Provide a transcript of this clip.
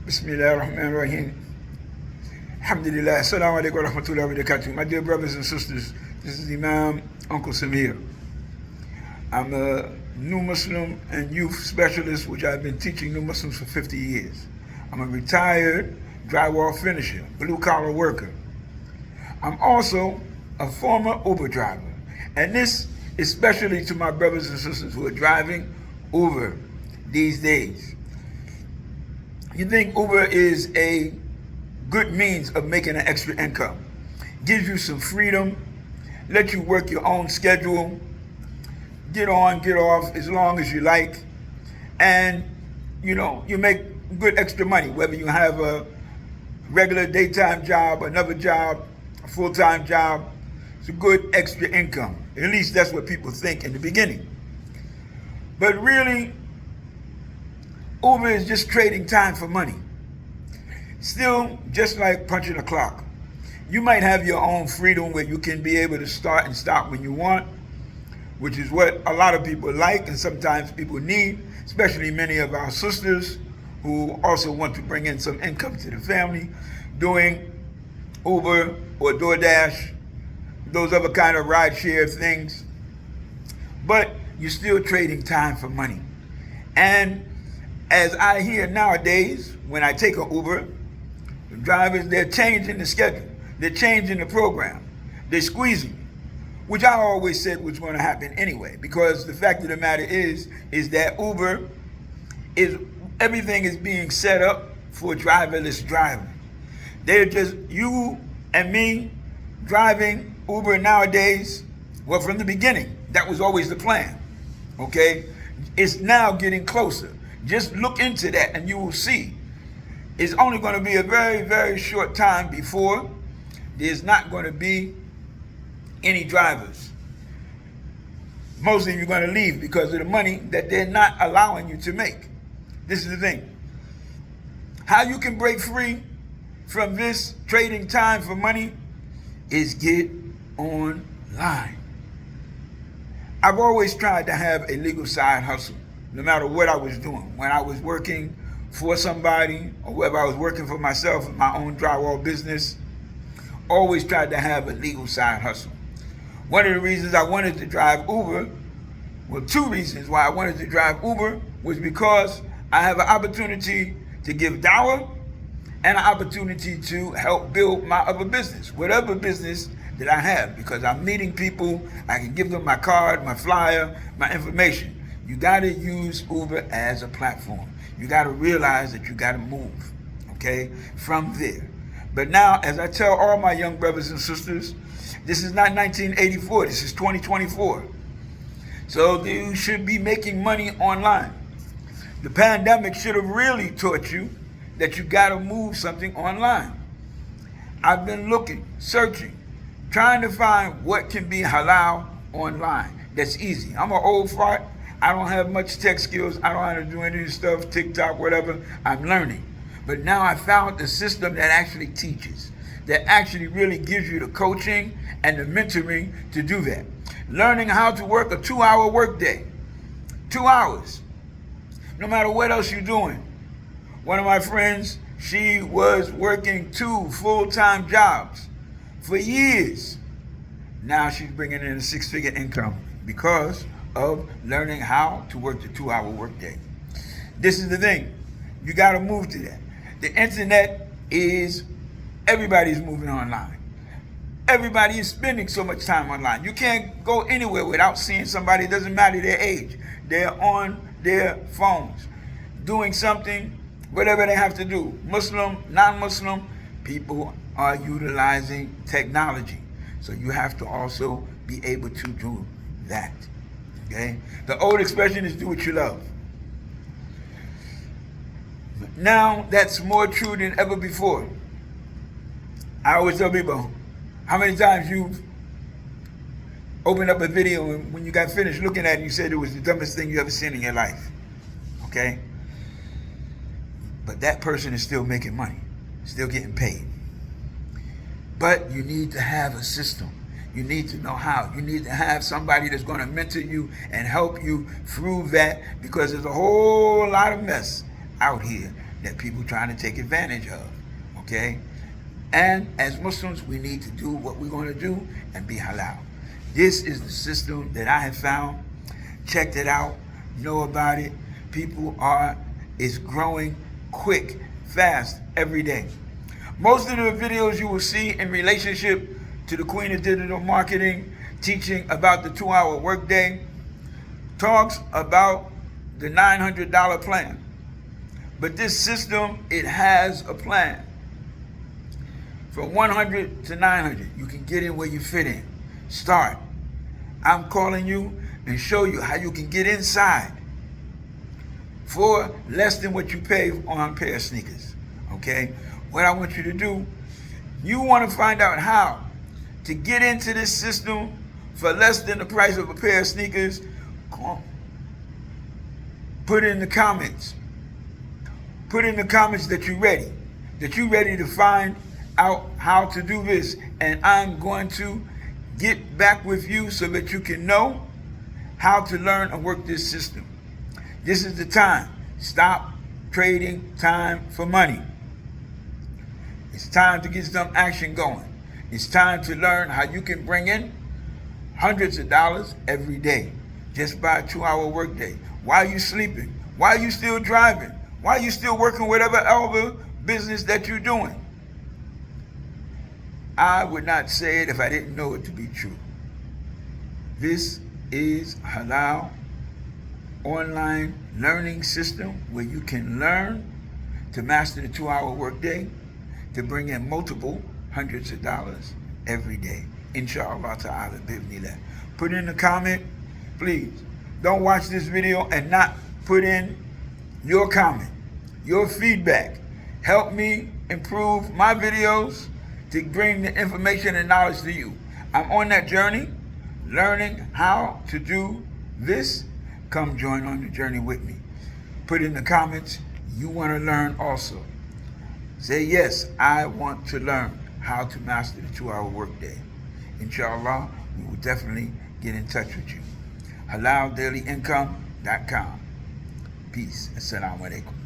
Bismillahirrahmanirrahim. Alhamdulillah. Assalamu alaikum wa rahmatullahi wa barakatuh. My dear brothers and sisters, this is Imam, Uncle Samir. I'm a new Muslim and youth specialist, which I've been teaching new Muslims for 50 years. I'm a retired drywall finisher, blue-collar worker. I'm also a former Uber driver. And this is especially to my brothers and sisters who are driving Uber these days. You think Uber is a good means of making an extra income. Gives you some freedom, let you work your own schedule, get on, get off as long as you like, and you make good extra money, whether you have a regular daytime job, another job, a full-time job. It's a good extra income. At least that's what people think in the beginning. But really, Uber is just trading time for money. Still, just like punching a clock. You might have your own freedom where you can be able to start and stop when you want, which is what a lot of people like and sometimes people need, especially many of our sisters who also want to bring in some income to the family, doing Uber or DoorDash, those other kind of rideshare things. But you're still trading time for money. And as I hear nowadays, when I take an Uber, the drivers, they're changing the schedule. They're changing the program. They're squeezing me, which I always said was going to happen anyway, because the fact of the matter is that Uber everything is being set up for driverless driving. They're just you and me driving Uber nowadays. Well, from the beginning, that was always the plan, okay? It's now getting closer. Just look into that and you will see. It's only going to be a very, very short time before there's not going to be any drivers. Most of you are going to leave because of the money that they're not allowing you to make. This is the thing. How you can break free from this trading time for money is get online. I've always tried to have a legal side hustle, no matter what I was doing. When I was working for somebody, or whether I was working for myself in my own drywall business, always tried to have a legal side hustle. One of the reasons I wanted to drive Uber, well, two reasons why I wanted to drive Uber was because I have an opportunity to give dawah and an opportunity to help build my other business, whatever business that I have, because I'm meeting people, I can give them my card, my flyer, my information. You gotta use Uber as a platform. You gotta realize that you gotta move, okay, from there. But now, as I tell all my young brothers and sisters, this is not 1984, this is 2024. So you should be making money online. The pandemic should have really taught you that you gotta move something online. I've been looking, searching, trying to find what can be halal online. That's easy. I'm an old fart. I don't have much tech skills. I don't know how to do any of this stuff, TikTok, whatever. I'm learning. But now I found the system that actually teaches, that actually really gives you the coaching and the mentoring to do that. Learning how to work a 2-hour workday. 2 hours. No matter what else you're doing. One of my friends, she was working 2 full-time jobs for years. Now she's bringing in a 6-figure income because of learning how to work the 2-hour workday. This is the thing. You got to move to that. The internet is, everybody's moving online. Everybody is spending so much time online. You can't go anywhere without seeing somebody. It doesn't matter their age. They're on their phones doing something, whatever they have to do. Muslim, non-Muslim, people are utilizing technology. So you have to also be able to do that. Okay? The old expression is do what you love. Now that's more true than ever before. I always tell people, how many times you've opened up a video and when you got finished looking at it, you said it was the dumbest thing you ever seen in your life. Okay? But that person is still making money, still getting paid. But you need to have a system. You need to know how. You need to have somebody that's going to mentor you and help you through that, because there's a whole lot of mess out here that people trying to take advantage of, okay? And as Muslims, we need to do what we're going to do and be halal. This is the system that I have found. Checked it out, know about it. It's growing quick, fast, every day. Most of the videos you will see in relationship to the Queen of Digital Marketing teaching about the 2-hour workday talks about the $900 plan. But this system, it has a plan. From 100 to 900, you can get in where you fit in. Start. I'm calling you and show you how you can get inside for less than what you pay on a pair of sneakers, okay? What I want you to do, you want to find out how to get into this system for less than the price of a pair of sneakers. Put in the comments. Put in the comments that you're ready to find out how to do this, and I'm going to get back with you so that you can know how to learn and work this system. This is the time. Stop trading time for money. It's time to get some action going. It's time to learn how you can bring in hundreds of dollars every day just by a 2-hour workday. Why are you sleeping? Why are you still driving? Why are you still working whatever other business that you're doing? I would not say it if I didn't know it to be true. This is halal online learning system where you can learn to master the 2-hour workday to bring in multiple hundreds of dollars every day. Inshallah ta'ala, bibnillah. Put in a comment, please. Don't watch this video and not put in your comment, your feedback. Help me improve my videos to bring the information and knowledge to you. I'm on that journey, learning how to do this. Come join on the journey with me. Put in the comments, you want to learn also. Say, yes, I want to learn how to master the 2-hour workday. Inshallah, we will definitely get in touch with you. HalalDailyIncome.com. Peace. Assalamu alaikum.